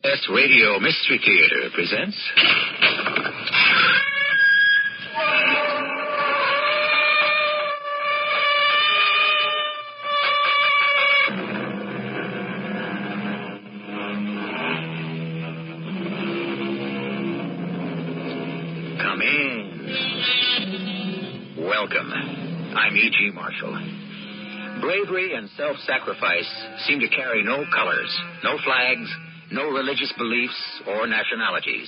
CBS Radio Mystery Theater presents... Come in. Welcome. I'm E.G. Marshall. Bravery and self-sacrifice seem to carry no colors, no flags, no religious beliefs or nationalities.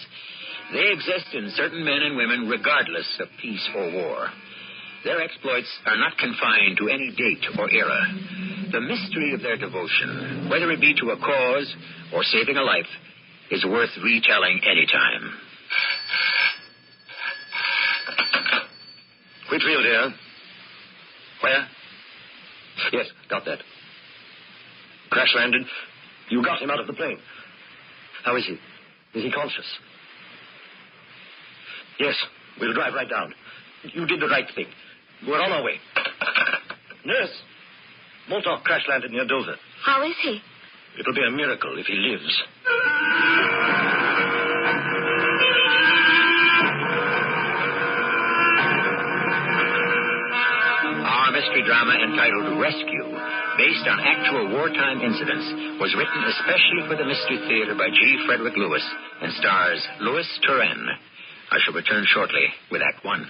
They exist in certain men and women regardless of peace or war. Their exploits are not confined to any date or era. The mystery of their devotion, whether it be to a cause or saving a life, is worth retelling any time. Whitfield here. Where? Yes, got that. Crash landed. You got him out of the plane. How is he? Is he conscious? Yes, we'll drive right down. You did the right thing. We're on our way. Nurse, Montauk crash landed near Dover. How is he? It'll be a miracle if he lives. Our mystery drama entitled Rescue, based on actual wartime incidents, was written especially for the Mystery Theater by G. Frederick Lewis and stars Louis Turenne. I shall return shortly with Act One.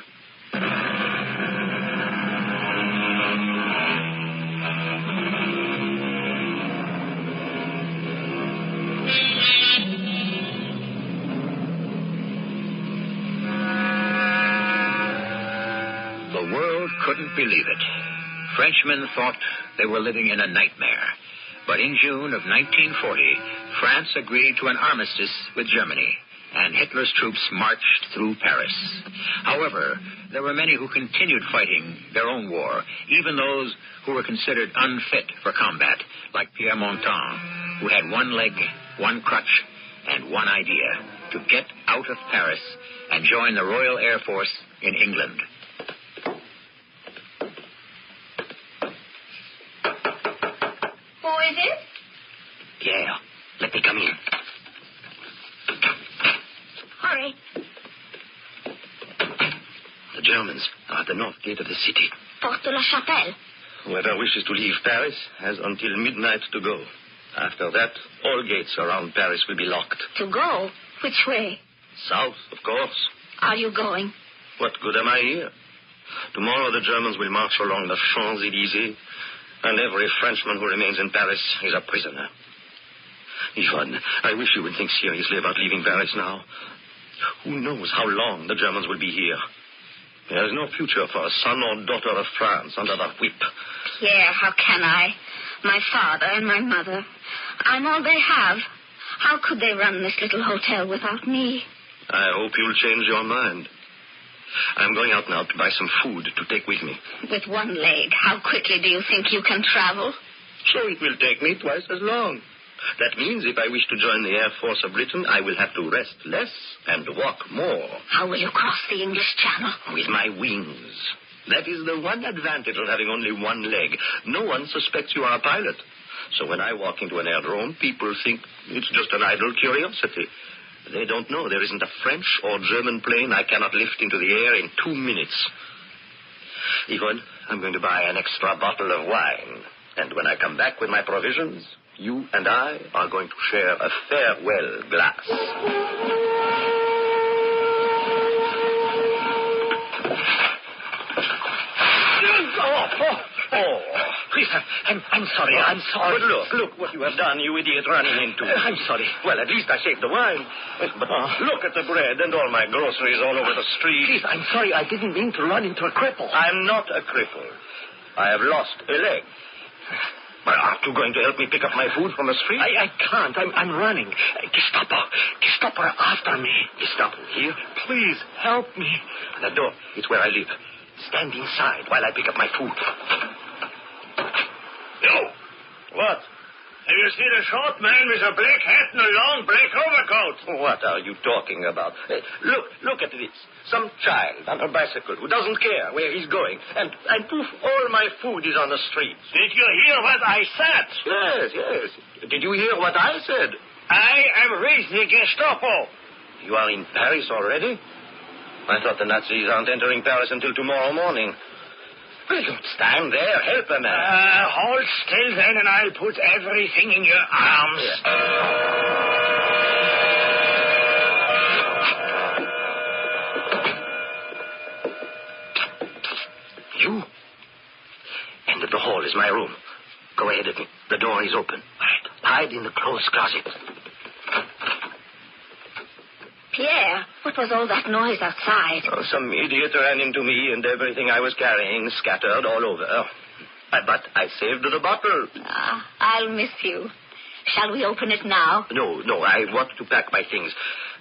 The world couldn't believe it. Frenchmen thought they were living in a nightmare. But in June of 1940, France agreed to an armistice with Germany, and Hitler's troops marched through Paris. However, there were many who continued fighting their own war, even those who were considered unfit for combat, like Pierre Montan, who had one leg, one crutch, and one idea: to get out of Paris and join the Royal Air Force in England. Who is it? Pierre, let me come in. Hurry. The Germans are at the north gate of the city. Porte de la Chapelle. Whoever wishes to leave Paris has until midnight to go. After that, all gates around Paris will be locked. To go? Which way? South, of course. Are you going? What good am I here? Tomorrow the Germans will march along the Champs-Élysées, and every Frenchman who remains in Paris is a prisoner. Yvonne, I wish you would think seriously about leaving Paris now. Who knows how long the Germans will be here? There is no future for a son or daughter of France under the whip. Pierre, how can I? My father and my mother. I'm all they have. How could they run this little hotel without me? I hope you'll change your mind. I'm going out now to buy some food to take with me. With one leg, how quickly do you think you can travel? So it will take me twice as long. That means if I wish to join the Air Force of Britain, I will have to rest less and walk more. How will you cross the English Channel? With my wings. That is the one advantage of having only one leg. No one suspects you are a pilot. So when I walk into an aerodrome, people think it's just an idle curiosity. They don't know there isn't a French or German plane I cannot lift into the air in 2 minutes. Yvonne, I'm going to buy an extra bottle of wine. And when I come back with my provisions, you and I are going to share a farewell glass. Oh. Please, I'm sorry. I'm sorry. But look what you have done, you idiot, running into. I'm sorry. Well, at least I saved the wine. But look at the bread and all my groceries all over the street. Please, I'm sorry. I didn't mean to run into a cripple. I'm not a cripple. I have lost a leg. But aren't you going to help me pick up my food from the street? I can't. I'm running. Gestapo after me. Gestapo here? Please, help me. The door. It's where I live. Stand inside while I pick up my food. You! What? Have you seen a short man with a black hat and a long black overcoat? What are you talking about? Look at this. Some child on a bicycle who doesn't care where he's going. And poof, all my food is on the street. Did you hear what I said? Yes. Did you hear what I said? I am with the Gestapo. You are in Paris already? I thought the Nazis aren't entering Paris until tomorrow morning. Well, don't stand there. Help a man. Hold still then, and I'll put everything in your arms. You? End of the hall is my room. Go ahead of me. The door is open. Hide in the clothes closet. Pierre, what was all that noise outside? Oh, some idiot ran into me and everything I was carrying scattered all over. But I saved the bottle. I'll miss you. Shall we open it now? No, I want to pack my things.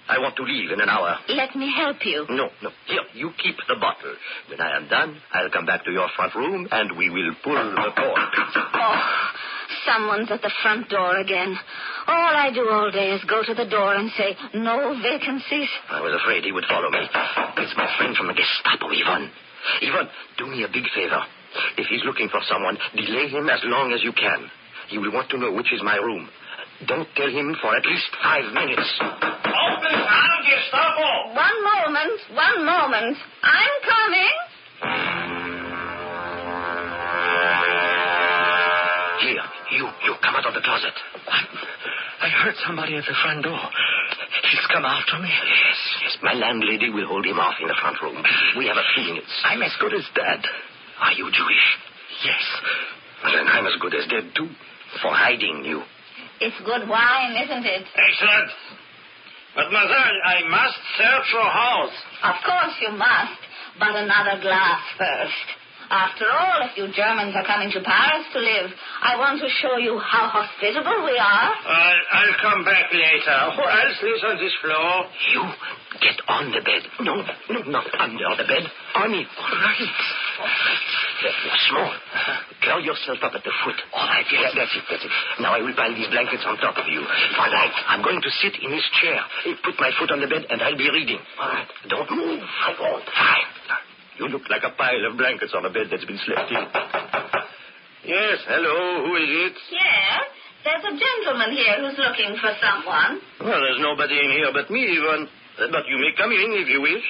I want to leave in an hour. Let me help you. No. Here, you keep the bottle. When I am done, I'll come back to your front room and we will pull the cord. Oh, someone's at the front door again. All I do all day is go to the door and say, no vacancies. I was afraid he would follow me. It's my friend from the Gestapo, Ivan. Ivan, do me a big favor. If he's looking for someone, delay him as long as you can. He will want to know which is my room. Don't tell him for at least 5 minutes. Open now, Gestapo. One moment. I'm coming. Here, you come out of the closet. I heard somebody at the front door. He's come after me. Yes. My landlady will hold him off in the front room. We have a few minutes. I'm as good as dead. Are you Jewish? Yes. Well, then I'm as good as dead, too, for hiding you. It's good wine, isn't it? Excellent. Mademoiselle, I must search your house. Of course you must, but another glass first. After all, if you Germans are coming to Paris to live, I want to show you how hospitable we are. I'll come back later. Who else lives on this floor? You get on the bed. No, not under the bed. On it. All right. You're small. Curl yourself up at the foot. All right, yes. That's it. Now I will pile these blankets on top of you. All right. I'm going to sit in this chair. Put my foot on the bed, and I'll be reading. All right. Don't move. I won't. Fine. You look like a pile of blankets on a bed that's been slept in. Yes, hello. Who is it? Pierre, there's a gentleman here who's looking for someone. Well, there's nobody in here but me, even. But you may come in if you wish.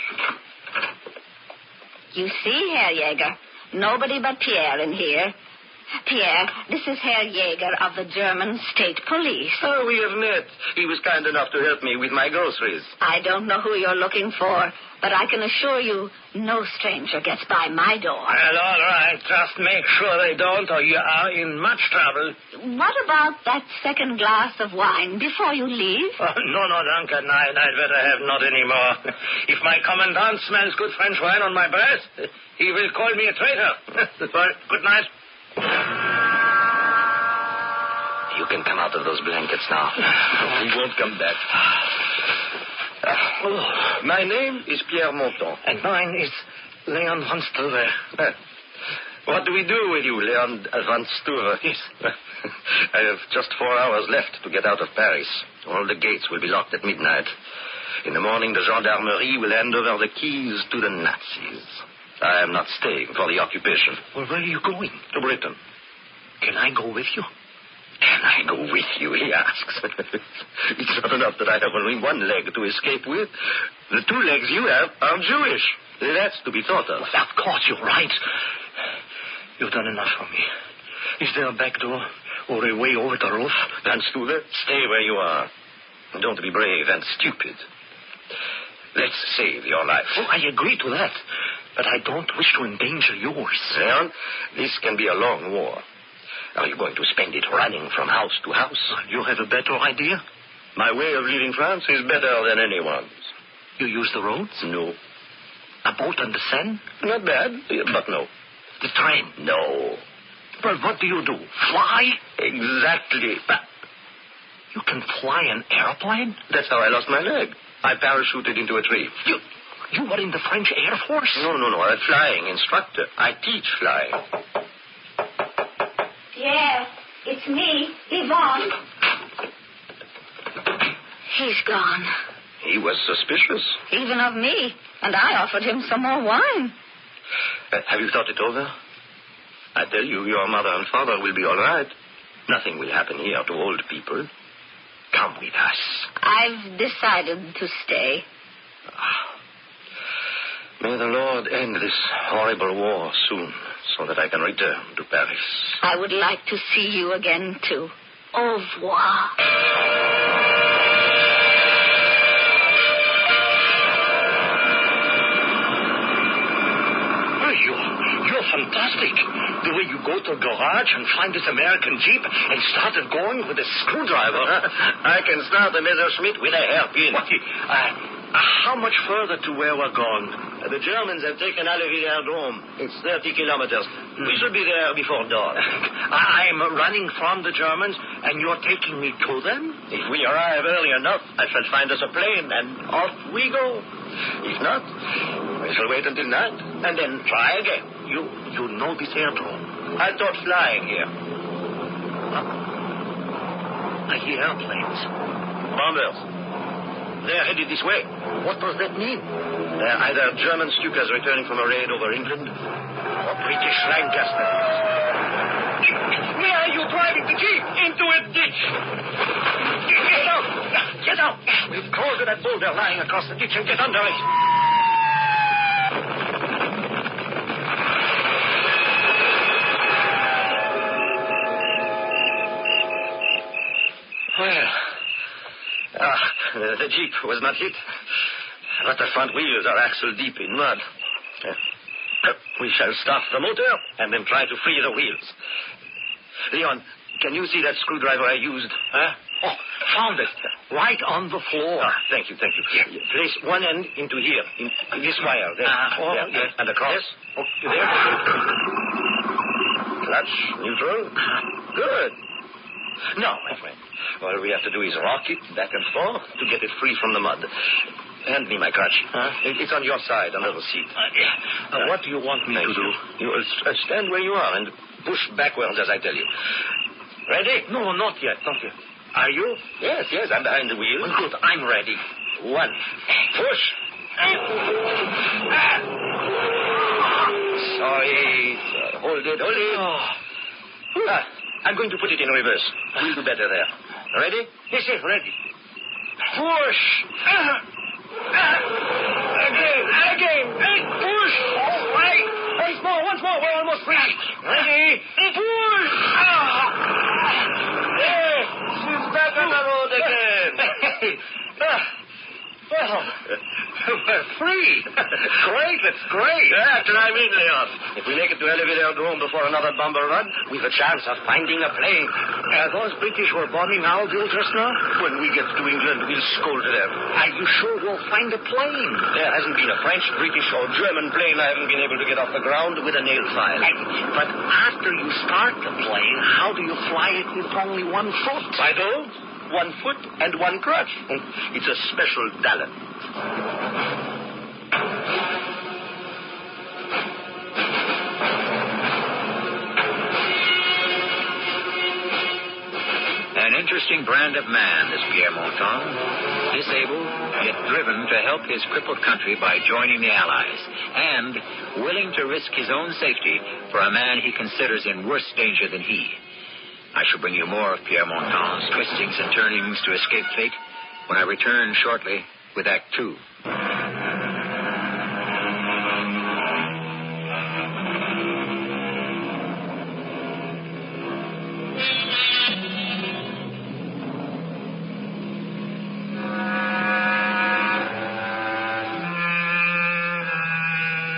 You see, Herr Jäger, nobody but Pierre in here. Pierre, this is Herr Jäger of the German State Police. Oh, we have met. He was kind enough to help me with my groceries. I don't know who you're looking for, but I can assure you no stranger gets by my door. Well, all right. Just make sure they don't, or you are in much trouble. What about that second glass of wine before you leave? Oh, no, danke. Nein, I'd better have not any more. If my commandant smells good French wine on my breath, he will call me a traitor. Well, good night. You can come out of those blankets now. He won't come back. My name is Pierre Monton. And mine is Leon von Stuver. What do we do with you, Leon von Stuver? Yes. I have just 4 hours left to get out of Paris. All the gates will be locked at midnight. In the morning, the gendarmerie will hand over the keys to the Nazis. I am not staying for the occupation. Well, where are you going? To Britain. Can I go with you? Can I go with you, he asks. It's not enough that I have only one leg to escape with. The 2 legs you have are Jewish. That's to be thought of. Well, of course, you're right. You've done enough for me. Is there a back door or a way over the roof? Van Stuver, stay where you are. Don't be brave and stupid. Let's save your life. Oh, I agree to that. But I don't wish to endanger yours. Leon, this can be a long war. Are you going to spend it running from house to house? You have a better idea? My way of leaving France is better than anyone's. You use the roads? No. A boat on the Seine? Not bad, but no. The train? No. Well, what do you do? Fly? Exactly. But you can fly an airplane? That's how I lost my leg. I parachuted into a tree. You were in the French Air Force? No. I'm a flying instructor. I teach flying. Pierre, it's me, Yvonne. He's gone. He was suspicious. Even of me. And I offered him some more wine. Have you thought it over? I tell you, your mother and father will be all right. Nothing will happen here to old people. Come with us. I've decided to stay. May the Lord end this horrible war soon, so that I can return to Paris. I would like to see you again, too. Au revoir. You're fantastic. The way you go to a garage and find this American Jeep and start it going with a screwdriver. I can start a Messerschmitt with a hairpin. How much further to where we're going? The Germans have taken Aérodrome. It's 30 kilometers. We should be there before dawn. I'm running from the Germans, and you're taking me to them? If we arrive early enough, I shall find us a plane, and off we go. If not, we shall wait until night, and then try again. You know this aerodrome? I taught flying here. I hear airplanes. Bombers. They're headed this way. What does that mean? They're either German Stukas returning from a raid over England, or British Lancasters. Where are you driving the Jeep? Into a ditch. Get out! Get out! We've crawled to that boulder lying across the ditch and get under it. Well, the Jeep was not hit, but the front wheels are axle deep in mud. We shall start the motor and then try to free the wheels. Leon, can you see that screwdriver I used? Huh? Oh, found it. Right on the floor. Thank you. Yeah. Place one end into here, in this wire. There. There. Yes. And across. Yes. Oh, there. Clutch, neutral. Good. Now, my friend, all we have to do is rock it back and forth to get it free from the mud. Hand me my crutch. Huh? It's on your side, under the seat. What do you want me to do? You stand where you are and push backwards as I tell you. Ready? No, not yet. Are you? Yes, I'm behind the wheel. Good, I'm ready. 1. Push. Sorry. Hold it. Oh. I'm going to put it in reverse. We'll do better there. Ready? Yes, ready. Push. Again. Push. All right. Once more. We're almost free. Ready? Push. Yes. She's back on the road again. Well, we're free. Great, that's great. Yeah, climb in, Leon. If we make it to Aérodrome before another bomber run, we've a chance of finding a plane. Those British were bombing our bill just now? When we get to England, we'll scold them. Are you sure we'll find a plane? There hasn't been a French, British, or German plane I haven't been able to get off the ground with a nail file. But after you start the plane, how do you fly it with only one foot? I don't. 1 foot and 1 crutch. It's a special talent. An interesting brand of man, this Pierre Montan. Disabled, yet driven to help his crippled country by joining the Allies, and willing to risk his own safety for a man he considers in worse danger than he. I shall bring you more of Pierre Montan's twistings and turnings to escape fate when I return shortly with Act 2.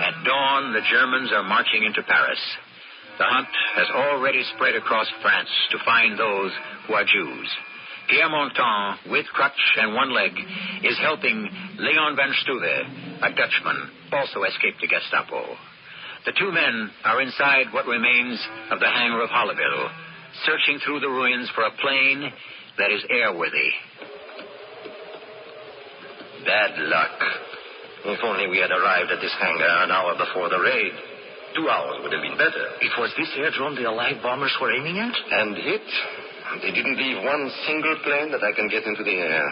At dawn, the Germans are marching into Paris. The hunt has already spread across France to find those who are Jews. Pierre Montan, with crutch and one leg, is helping Leon van Stuve, a Dutchman, also escaped the Gestapo. The two men are inside what remains of the hangar of Holleville, searching through the ruins for a plane that is airworthy. Bad luck. If only we had arrived at this hangar an hour before the raid. 2 hours would have been better. It was this aerodrome the Allied bombers were aiming at? And hit. They didn't leave one single plane that I can get into the air.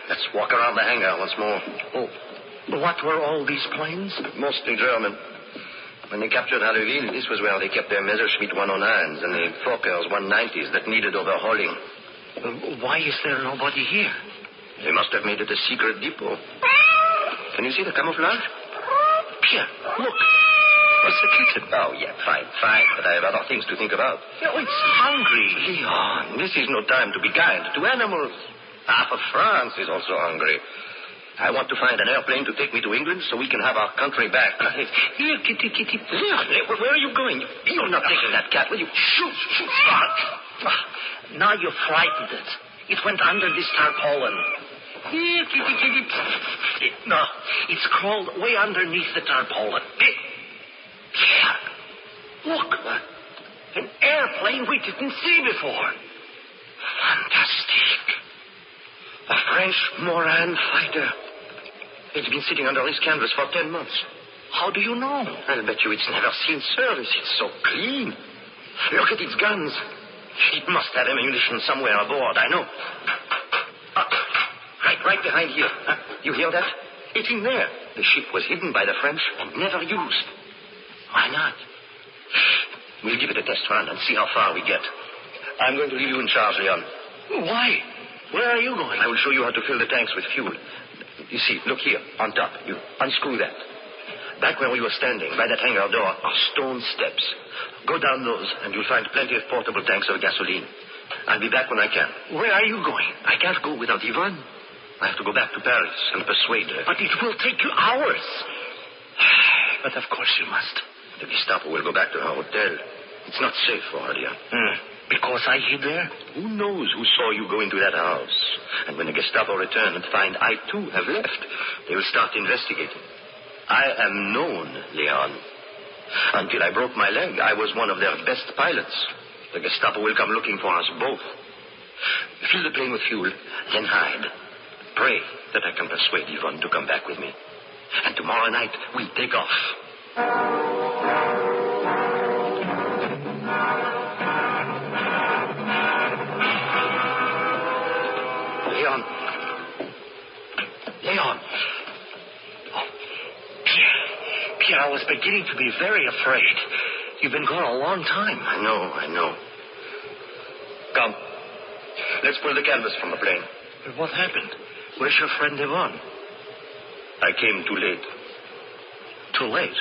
Let's walk around the hangar once more. Oh, what were all these planes? Mostly German. When they captured Halleville, this was where they kept their Messerschmitt 109s and the Fokkers 190s that needed overhauling. Why is there nobody here? They must have made it a secret depot. Can you see the camouflage? Pierre, look. It's the kitten. Oh, yeah, fine. But I have other things to think about. Oh, it's hungry. Leon, this is no time to be kind to animals. Half of France is also hungry. I want to find an airplane to take me to England so we can have our country back. Here, kitty. Leon, where are you going? You're not taking that cat, will you? Shoot. Now you frightened it. It went under this tarpaulin. Here, kitty. No, it's crawled way underneath the tarpaulin. Pierre, look. An airplane we didn't see before. Fantastic. A French Moran fighter. It's been sitting under this canvas for 10 months. How do you know? I'll bet you it's never seen service. It's so clean. Look at its guns. It must have ammunition somewhere aboard, I know. Right behind here. You hear that? It's in there. The ship was hidden by the French and never used. Why not? We'll give it a test run and see how far we get. I'm going to leave you in charge, Leon. Why? Where are you going? I will show you how to fill the tanks with fuel. You see, look here, on top. You unscrew that. Back where we were standing, by that hangar door, are stone steps. Go down those, and you'll find plenty of portable tanks of gasoline. I'll be back when I can. Where are you going? I can't go without Yvonne. I have to go back to Paris and persuade her. But it will take you hours. But of course you must. The Gestapo will go back to her hotel. It's not safe for her, dear. Because I hid there? Who knows who saw you go into that house? And when the Gestapo return and find I, too, have left, they will start investigating. I am known, Leon. Until I broke my leg, I was one of their best pilots. The Gestapo will come looking for us both. Fill the plane with fuel, then hide. Pray that I can persuade Yvonne to come back with me. And tomorrow night, we'll take off. Leon. Oh, Pierre, I was beginning to be very afraid. You've been gone a long time. I know. Come. Let's pull the canvas from the plane. But what happened? Where's your friend Yvonne? I came too late. Too late?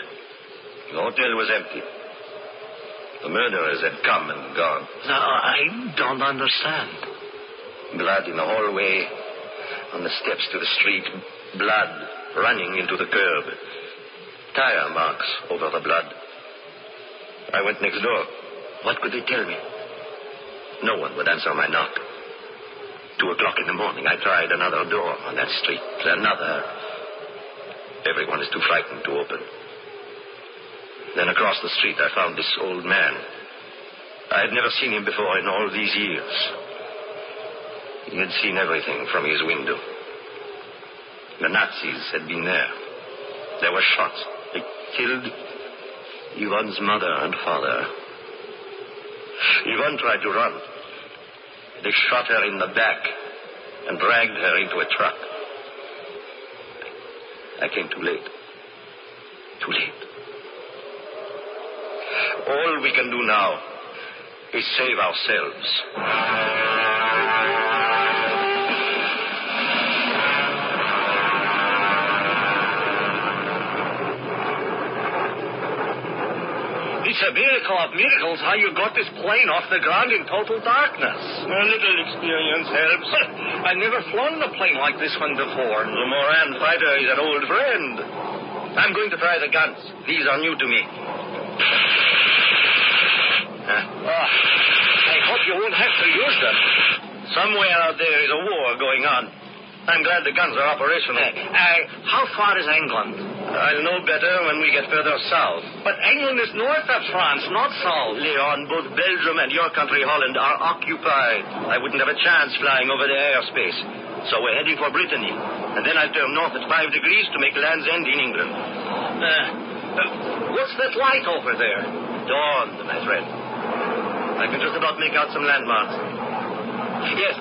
The hotel was empty. The murderers had come and gone. No, I don't understand. Blood in the hallway, on the steps to the street. Blood running into the curb. Tire marks over the blood. I went next door. What could they tell me? No one would answer my knock. 2:00 in the morning, I tried another door on that street. Another. Everyone is too frightened to open. Then across the street, I found this old man. I had never seen him before in all these years. He had seen everything from his window. The Nazis had been there. There were shots. They killed Yvonne's mother and father. Yvonne tried to run. They shot her in the back and dragged her into a truck. I came too late. Too late. All we can do now is save ourselves. It's a miracle of miracles how you got this plane off the ground in total darkness. A little experience helps. I've never flown a plane like this one before. The Moran fighter is an old friend. I'm going to try the guns. These are new to me. I hope you won't have to use them. Somewhere out there is a war going on. I'm glad the guns are operational. How far is England? I'll know better when we get further south. But England is north of France, not south. Leon, both Belgium and your country, Holland, are occupied. I wouldn't have a chance flying over their airspace. So we're heading for Brittany. And then I'll turn north at 5 degrees to make Land's End in England. What's that light over there? Dawn, my friend. I can just about make out some landmarks. Yes,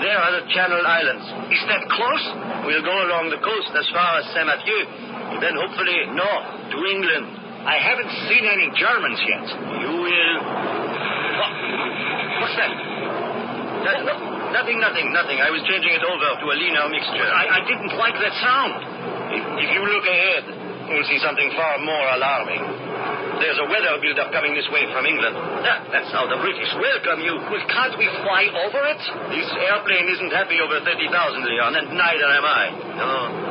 there are the Channel Islands. Is that close? We'll go along the coast as far as Saint-Mathieu. And then hopefully north to England. I haven't seen any Germans yet. You will. What's that? Nothing. I was changing it over to a leaner mixture. I didn't like that sound. If you look ahead, you'll see something far more alarming. There's a weather build-up coming this way from England. That's how the British welcome you. Well, can't we fly over it? This airplane isn't happy over 30,000, Leon, and neither am I.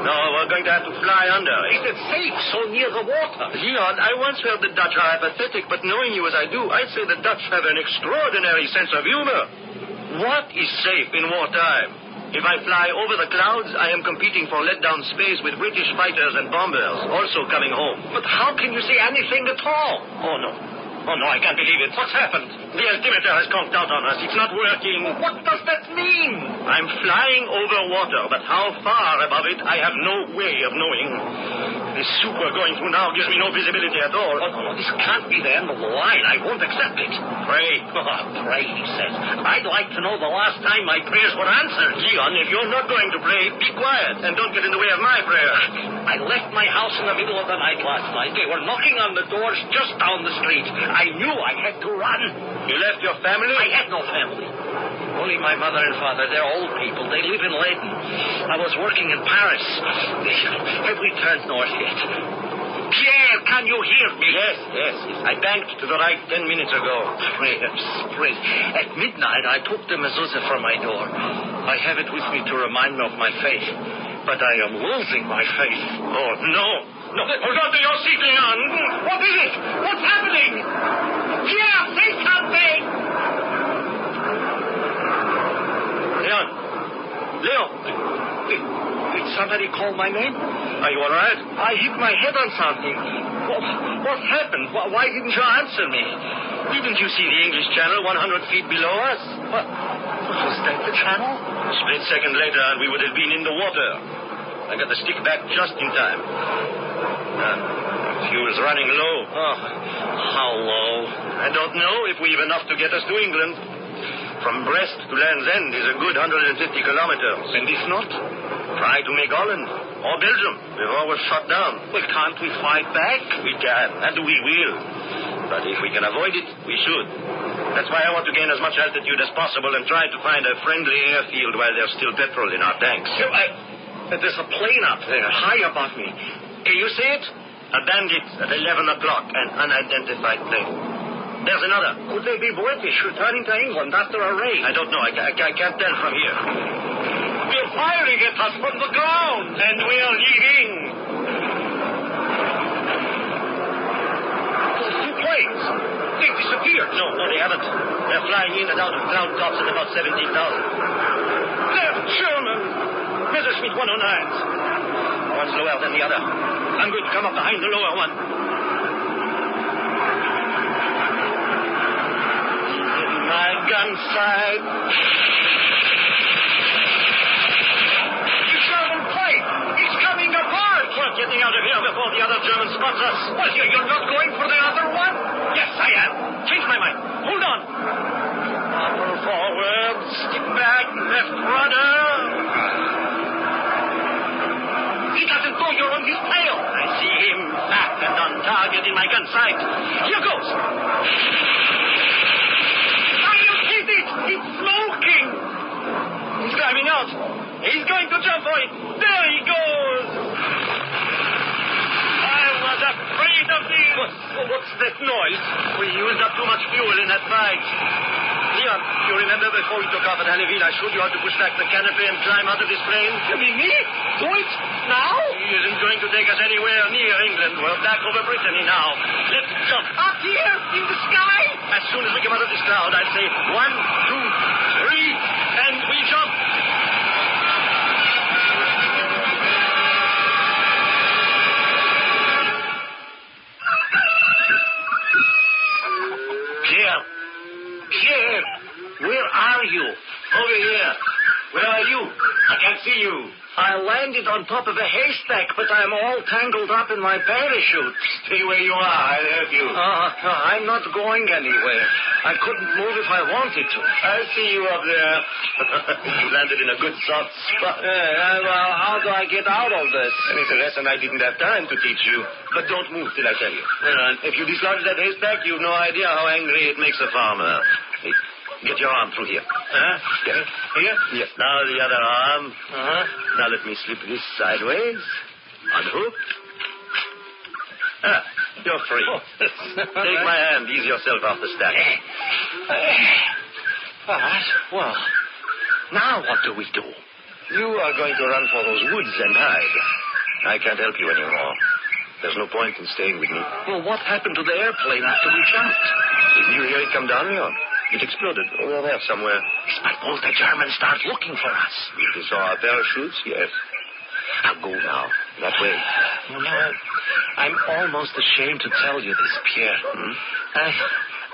No, we're going to have to fly under. Is it safe so near the water? Leon, I once heard the Dutch are apathetic, but knowing you as I do, I'd say the Dutch have an extraordinary sense of humor. What is safe in wartime? If I fly over the clouds, I am competing for let-down space with British fighters and bombers, also coming home. But how can you see anything at all? Oh, no, I can't believe it. What's happened? The altimeter has conked out on us. It's not working. What does that mean? I'm flying over water, but how far above it, I have no way of knowing. This soup we're going through now gives me no visibility at all. Oh, no, this can't be the end of the line. I won't accept it. Pray. Pray, he says. I'd like to know the last time my prayers were answered. Leon, if you're not going to pray, be quiet and don't get in the way of my prayers. I left my house in the middle of the night last night. They were knocking on the doors just down the street. I knew I had to run. You left your family? I had no family. Only my mother and father. They're old people. They live in Leyden. I was working in Paris. Have we turned north yet? Pierre, can you hear me? Yes. I banked to the right 10 minutes ago. Prayers. At midnight, I took the mezuzah from my door. I have it with me to remind me of my faith. But I am losing my faith. Oh, no. Hold on to your seat, Leon. What is it? What's happening? Pierre, say something! Leon! Did somebody call my name? Are you all right? I hit my head on something. What happened? Why didn't you answer me? Didn't you see the English Channel 100 feet below us? What? Was that the channel? A split second later, and we would have been in the water. I got the stick back just in time. Fuel's running low. Oh, how low? I don't know if we've enough to get us to England. From Brest to Land's End is a good 150 kilometers. And if not? Try to make Holland or Belgium before we're shot down. Well, can't we fight back? We can, and we will. But if we can avoid it, we should. That's why I want to gain as much altitude as possible and try to find a friendly airfield while there's still petrol in our tanks. There's a plane up there, high above me. Can you see it? A bandit at 11 o'clock, an unidentified plane. There's another. Could they be British returning to England after a raid? I don't know. I can't tell from here. They're firing at us from the ground, and we're leaving. Those two planes. They disappeared. No, they haven't. They're flying in and out of cloud tops at about 17,000. They're German. Messerschmitt 109s. One's lower than the other. I'm going to come up behind the lower one. In my gun sight. The German plane. It's coming apart. We're getting out of here before the other German spots us. What, you're not going for the other one? Yes, I am. Change my mind. Hold on. Upper forward. Stick back. Left rudder. He doesn't know you're on his tail. I see him fat and on target in my gun sight. Here goes. You hit it. It's smoking. He's climbing out. He's going to jump for it. There he goes. I was afraid of this. What's that noise? We used up too much fuel in that fight. Leon, you remember before we took off at Haleville, I showed you how to push back the canopy and climb out of this plane? You mean me? Do it now? He isn't going to take us anywhere near England. We're back over Brittany now. Let's jump. Up here in the sky? As soon as we come out of this cloud, I'd say 1, 2, 3, and we jump. Pierre, where are you? Over here. Where are you? I can't see you. I landed on top of a haystack, but I'm all tangled up in my parachute. Stay where you are. I'll help you. I'm not going anywhere. I couldn't move if I wanted to. I'll see you up there. You landed in a good soft spot. Well, how do I get out of this? And it's a lesson I didn't have time to teach you. But don't move till I tell you. If you dislodge that haystack, you've no idea how angry it makes a farmer. Get your arm through here. Here? Yes. Now the other arm. Now let me slip this sideways. Unhook. You're free. Take my hand. Ease yourself off the stack. All right. Well, now what do we do? You are going to run for those woods and hide. I can't help you anymore. There's no point in staying with me. Well, what happened to the airplane after we jumped? Didn't you hear it come down, Leon? It exploded over there somewhere. Suppose the Germans start looking for us. If they saw our parachutes, yes. I'll go now. That way. You know, I'm almost ashamed to tell you this, Pierre.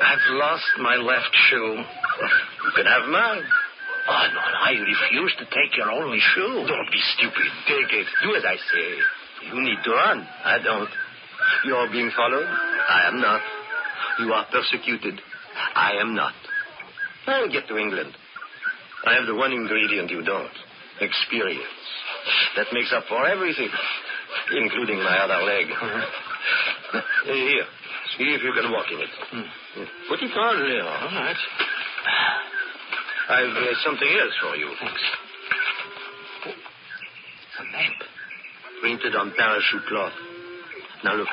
I've lost my left shoe. You can have mine. Oh, no, I refuse to take your only shoe. Don't be stupid. Take it. Do as I say. You need to run. I don't. You're being followed. I am not. You are persecuted. I am not. I'll get to England. I have the one ingredient you don't. Experience. That makes up for everything, including my other leg. Here. See if you can walk in it. Put it on, Leon. All right. I've something else for you. Thanks. It's a map. Printed on parachute cloth. Now look.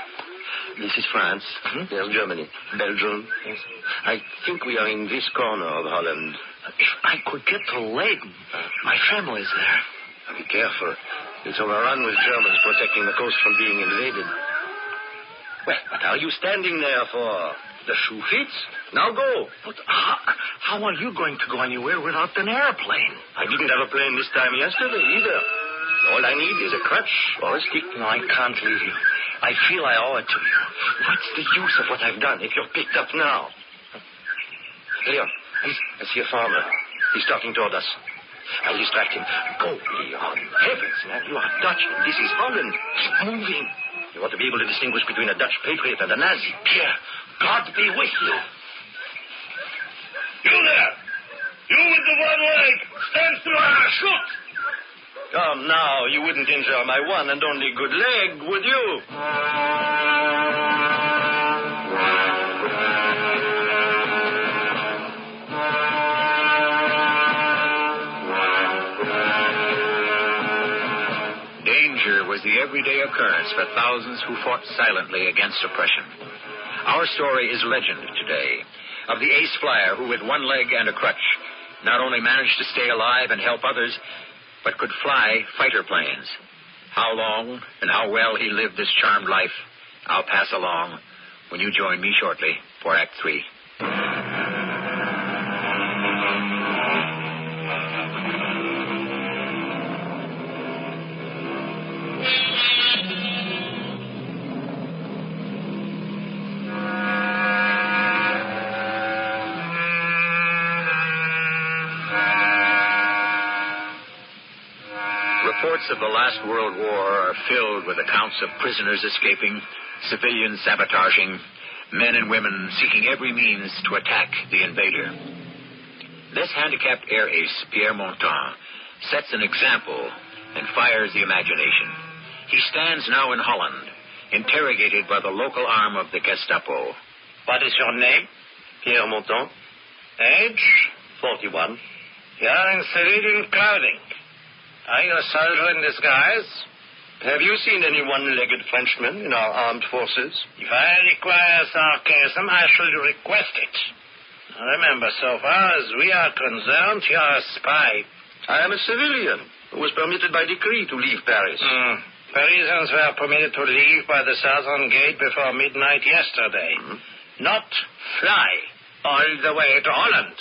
This is France. There's Germany. Belgium. Yes. I think we are in this corner of Holland. If I could get to Leyden, my family's there. Be careful. It's overrun with Germans protecting the coast from being invaded. Well, what are you standing there for? The shoe fits? Now go. But how are you going to go anywhere without an airplane? I didn't have a plane this time yesterday either. All I need is a crutch or a stick. No, I can't leave you. I feel I owe it to you. What's the use of what I've done if you're picked up now? Leon, I see a farmer. He's talking toward us. I'll distract him. Go, Leon. Heavens, man, you are Dutch. This is Holland. Keep moving. You ought to be able to distinguish between a Dutch patriot and a Nazi. Pierre, God be with you. You there! You with the one leg! Stand still and shoot! Come now, you wouldn't injure my one and only good leg, would you? Danger was the everyday occurrence for thousands who fought silently against oppression. Our story is legend today of the ace flyer who, with one leg and a crutch, not only managed to stay alive and help others, but could fly fighter planes. How long and how well he lived this charmed life, I'll pass along when you join me shortly for Act 3. Reports of the last World War are filled with accounts of prisoners escaping, civilians sabotaging, men and women seeking every means to attack the invader. This handicapped air ace, Pierre Montan, sets an example and fires the imagination. He stands now in Holland, interrogated by the local arm of the Gestapo. What is your name? Pierre Montan. Age? 41. You are in civilian clothing. Are you a soldier in disguise? Have you seen any one-legged Frenchmen in our armed forces? If I require sarcasm, I shall request it. Remember, so far as we are concerned, you are a spy. I am a civilian who was permitted by decree to leave Paris. Parisians were permitted to leave by the southern gate before midnight yesterday. Not fly all the way to Holland.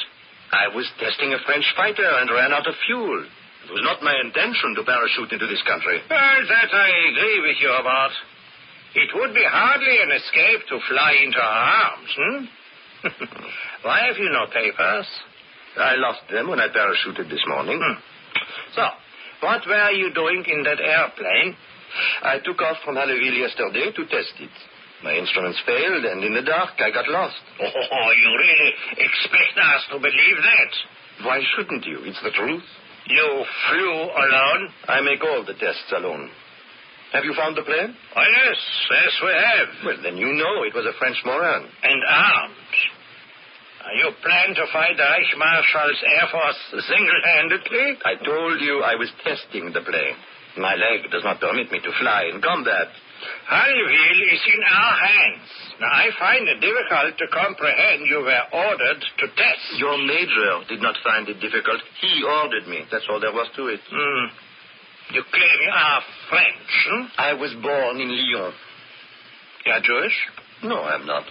I was testing a French fighter and ran out of fuel. It was not my intention to parachute into this country. Well, that I agree with you about. It would be hardly an escape to fly into our arms, Why have you no papers? I lost them when I parachuted this morning. So, what were you doing in that airplane? I took off from Halleville yesterday to test it. My instruments failed, and in the dark, I got lost. Oh, you really expect us to believe that? Why shouldn't you? It's the truth. You flew alone? I make all the tests alone. Have you found the plane? Oh, yes, we have. Well, then you know it was a French Moran. And armed. You plan to fight the Reich Marshal's Air Force single-handedly? I told you I was testing the plane. My leg does not permit me to fly in combat. Harryville is in our hands. Now, I find it difficult to comprehend you were ordered to test. Your major did not find it difficult. He ordered me. That's all there was to it. You claim you are French, I was born in Lyon. You are Jewish? No, I'm not.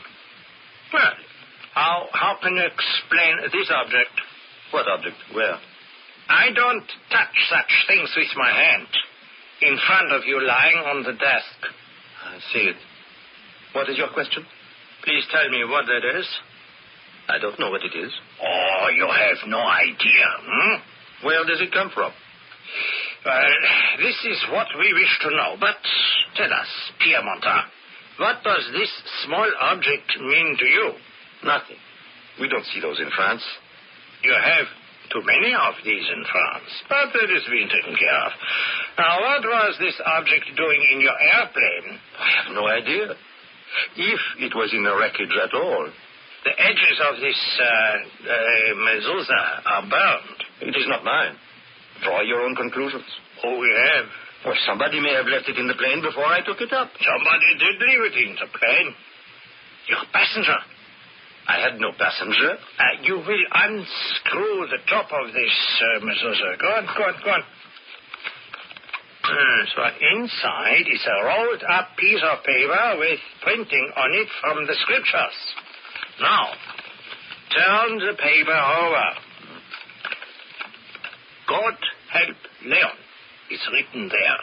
Well, how can you explain this object? What object? Where? I don't touch such things with my hand. In front of you, lying on the desk. I see it. What is your question? Please tell me what that is. I don't know what it is. Oh, you have no idea, Where does it come from? Well, this is what we wish to know. But tell us, Pierre Montan, what does this small object mean to you? Nothing. We don't see those in France. You have too many of these in France, but that is being taken care of. Now, what was this object doing in your airplane? I have no idea. If it was in the wreckage at all. The edges of this mezuzah are burned. It is not mine. Draw your own conclusions. Oh, we have. Well, somebody may have left it in the plane before I took it up. Somebody did leave it in the plane. Your passenger. I had no passenger. You will unscrew the top of this mezuzah. Go on. So inside is a rolled-up piece of paper with printing on it from the scriptures. Now, turn the paper over. God help Leon is written there.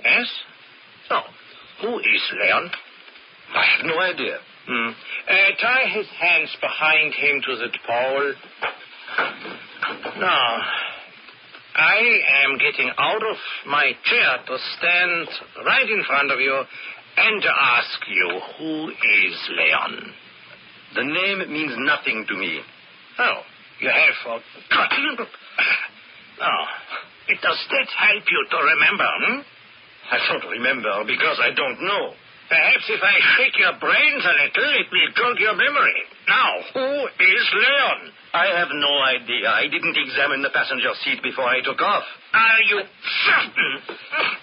Yes? So, who is Leon? I have no idea. Tie his hands behind him to the pole. Now, I am getting out of my chair to stand right in front of you and to ask you, who is Leon? The name means nothing to me. Oh, you have forgotten? Oh, does that help you to remember, I don't remember because I don't know. Perhaps if I shake your brains a little, it will jog your memory. Now, who is Leon? I have no idea. I didn't examine the passenger seat before I took off. Are you certain?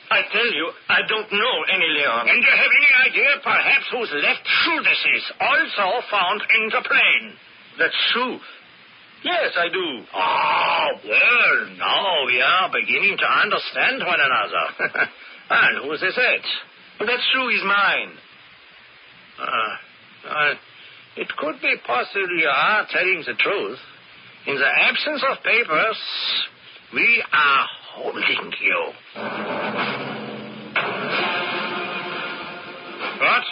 I tell you, I don't know any Leon. And you have any idea, perhaps, whose left shoe this is, also found in the plane? That shoe? Yes, I do. Oh, well, now we are beginning to understand one another. And whose is it? That shoe is mine. It could be possible you are telling the truth. In the absence of papers, we are holding you. What?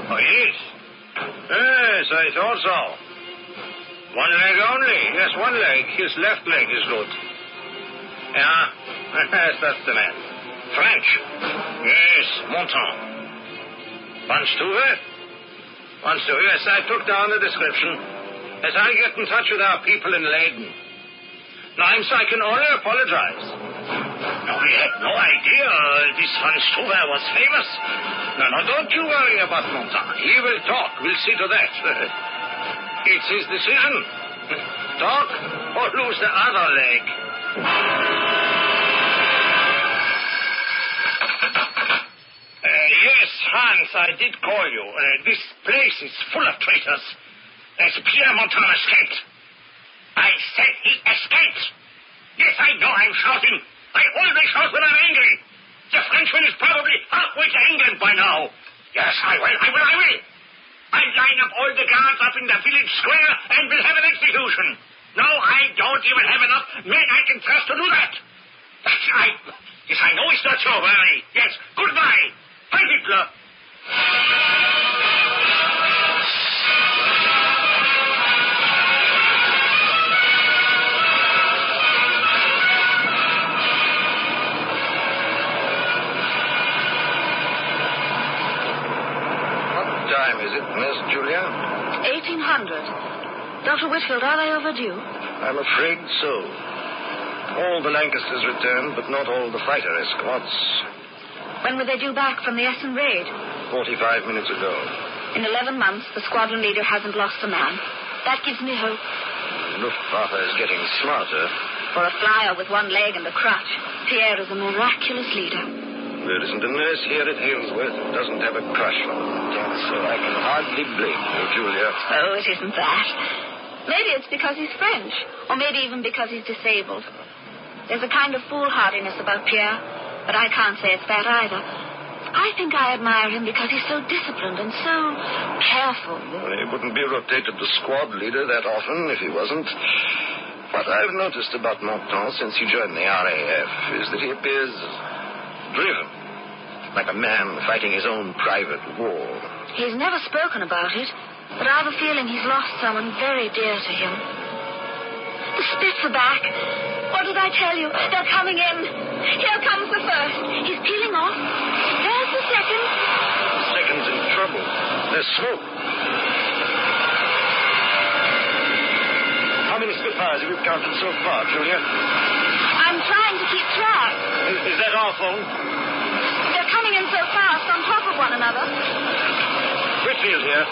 Oh, yes. Yes, I thought so. One leg only. Yes, one leg. His left leg is good. Yeah, yes, that's the man. French. Yes, Montan. One Stube, yes, I took down the description. As I get in touch with our people in Leyden. Now, I can only apologize. Now, we had no idea this Van Stube was famous. No, don't you worry about Montan. He will talk. We'll see to that. It's his decision. Talk or lose the other leg. Yes, Hans, I did call you. This place is full of traitors. As Pierre Montan escaped. I said he escaped. Yes, I know I'm shouting. I always shout when I'm angry. The Frenchman is probably halfway to England by now. Yes, I will. I'll line up all the guards up in the village square and we'll have an execution. No, I don't even have enough men I can trust to do that. Yes, I know it's not so very. Yes, goodbye. Heil Hitler. What time is it, Miss Julia? 1800. Dr. Whitfield, are they overdue? I'm afraid so. All the Lancasters returned, but not all the fighter escorts. When were they due back from the Essen raid? 45 minutes ago. In 11 months, the squadron leader hasn't lost a man. That gives me hope. Luftwaffe is getting smarter. For a flyer with one leg and a crutch, Pierre is a miraculous leader. There isn't a nurse here at Halesworth who doesn't have a crush on him, so I can hardly blame you, Julia. Oh, it isn't that. Maybe it's because he's French, or maybe even because he's disabled. There's a kind of foolhardiness about Pierre, but I can't say it's that either. I think I admire him because he's so disciplined and so careful. Well, he wouldn't be rotated to squad leader that often if he wasn't. What I've noticed about Montan since he joined the RAF is that he appears driven, like a man fighting his own private war. He's never spoken about it, but I've a feeling he's lost someone very dear to him. The Spits are back. What did I tell you? They're coming in. Here comes the first. He's peeling off. There's the second. The second's in trouble. There's smoke. How many Spitfires have you counted so far, Julia? I'm trying to keep track. Is that our phone? They're coming in so fast on top of one another. Whitfield here.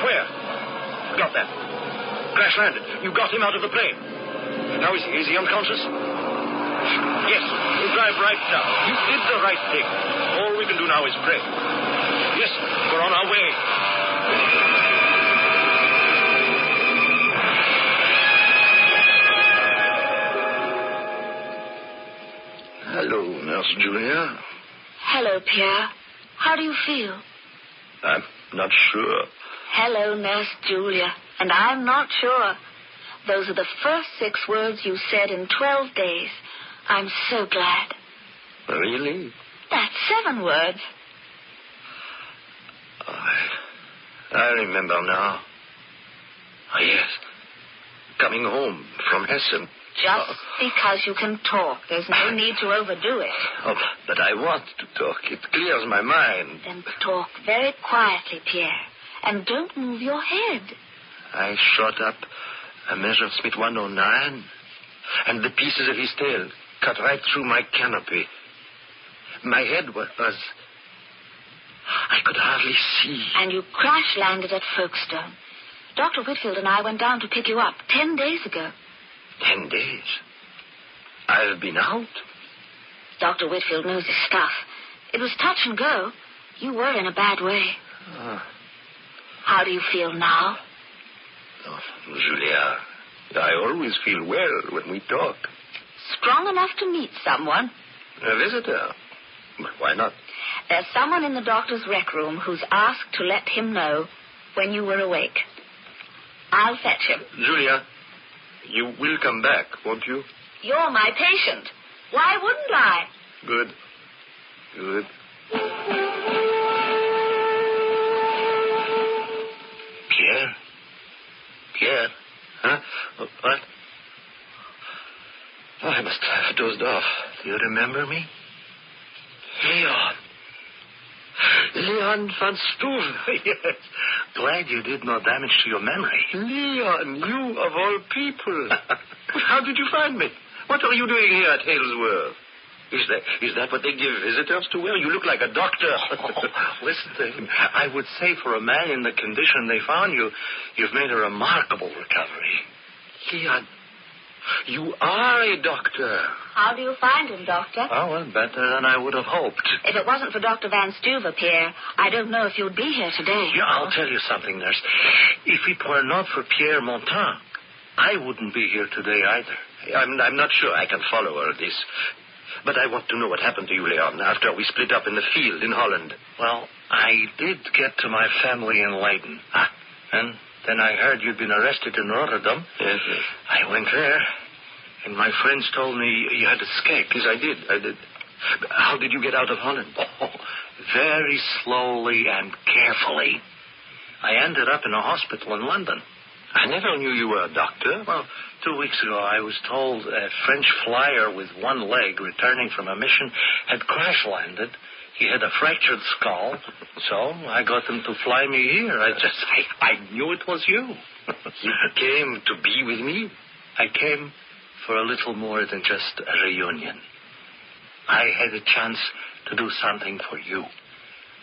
Where? Got that. Crash landed. You got him out of the plane. Now is he unconscious? Yes. We'll drive right down. You did the right thing. All we can do now is pray. Yes, we're on our way. Hello, Nurse Julia. Hello, Pierre. How do you feel? I'm not sure. Hello, Nurse Julia. And I'm not sure. Those are the first 6 words you said in 12 days. I'm so glad. Really? That's 7 words. I remember now. Oh, yes. Coming home from Hessen. Just because you can talk. There's no need to overdo it. Oh, but I want to talk. It clears my mind. Then talk very quietly, Pierre. And don't move your head. I shot up a Messerschmitt 109, and the pieces of his tail cut right through my canopy. My head was... I could hardly see. And you crash-landed at Folkestone. Dr. Whitfield and I went down to pick you up 10 days ago. 10 days? I've been out? Dr. Whitfield knows his stuff. It was touch and go. You were in a bad way. How do you feel now? Oh, Julia, I always feel well when we talk. Strong enough to meet someone? A visitor? But why not? There's someone in the doctor's rec room who's asked to let him know when you were awake. I'll fetch him. Julia, you will come back, won't you? You're my patient. Why wouldn't I? Good. Good. Pierre? Pierre? Huh? What? Oh, I must have dozed off. Do you remember me? Leon. Leon van Stoeven. Yes. Glad you did no damage to your memory. Leon, you of all people. How did you find me? What are you doing here at Halesworth? Is that what they give visitors to wear? You look like a doctor. Listen to him. I would say for a man in the condition they found you, you've made a remarkable recovery. Leon, you are a doctor. How do you find him, Doctor? Oh, well, better than I would have hoped. If it wasn't for Dr. Van Stuver, Pierre, I don't know if you'd be here today. Yeah, I'll tell you something, nurse. If it were not for Pierre Montan, I wouldn't be here today either. I'm not sure I can follow all this. But I want to know what happened to you, Leon, after we split up in the field in Holland. Well, I did get to my family in Leiden. And then I heard you'd been arrested in Rotterdam. Yes. I went there, and my friends told me you had escaped. Yes, I did. How did you get out of Holland? Oh, very slowly and carefully. I ended up in a hospital in London. I never knew you were a doctor. Well, 2 weeks ago, I was told a French flyer with one leg returning from a mission had crash-landed. He had a fractured skull, so I got them to fly me here. I knew it was you. You came to be with me? I came for a little more than just a reunion. I had a chance to do something for you,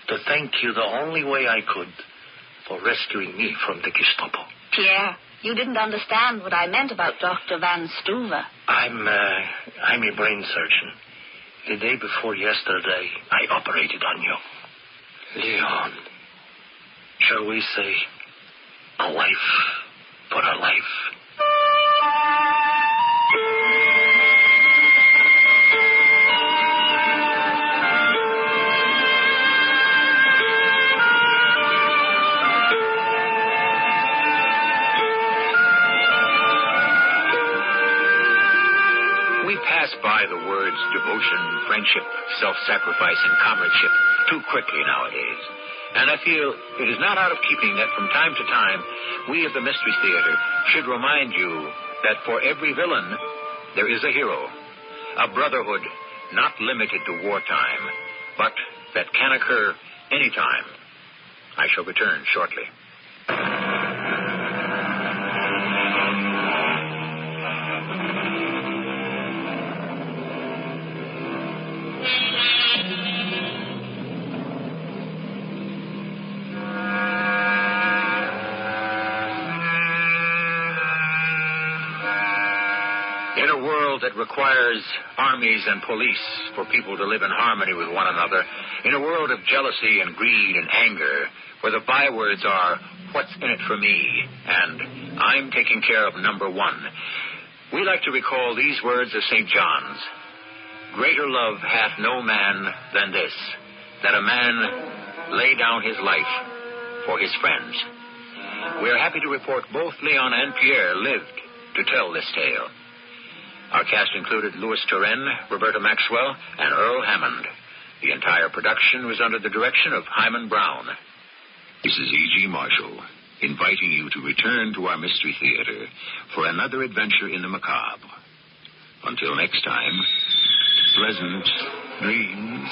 to thank you the only way I could for rescuing me from the Gestapo. Pierre, you didn't understand what I meant about Dr. Van Stuver. I'm a brain surgeon. The day before yesterday, I operated on you. Leon, shall we say, a life for a life? By the words devotion, friendship, self-sacrifice, and comradeship too quickly nowadays. And I feel it is not out of keeping that from time to time, we of the Mystery Theater should remind you that for every villain, there is a hero. A brotherhood not limited to wartime, but that can occur anytime. I shall return shortly. That requires armies and police for people to live in harmony with one another, in a world of jealousy and greed and anger, where the bywords are, what's in it for me, and I'm taking care of number one, we like to recall these words of St. John's. Greater love hath no man than this, that a man lay down his life for his friends. We are happy to report both Leon and Pierre lived to tell this tale. Our cast included Louis Turenne, Roberta Maxwell, and Earl Hammond. The entire production was under the direction of Himan Brown. This is E.G. Marshall, inviting you to return to our Mystery Theater for another adventure in the macabre. Until next time, pleasant dreams.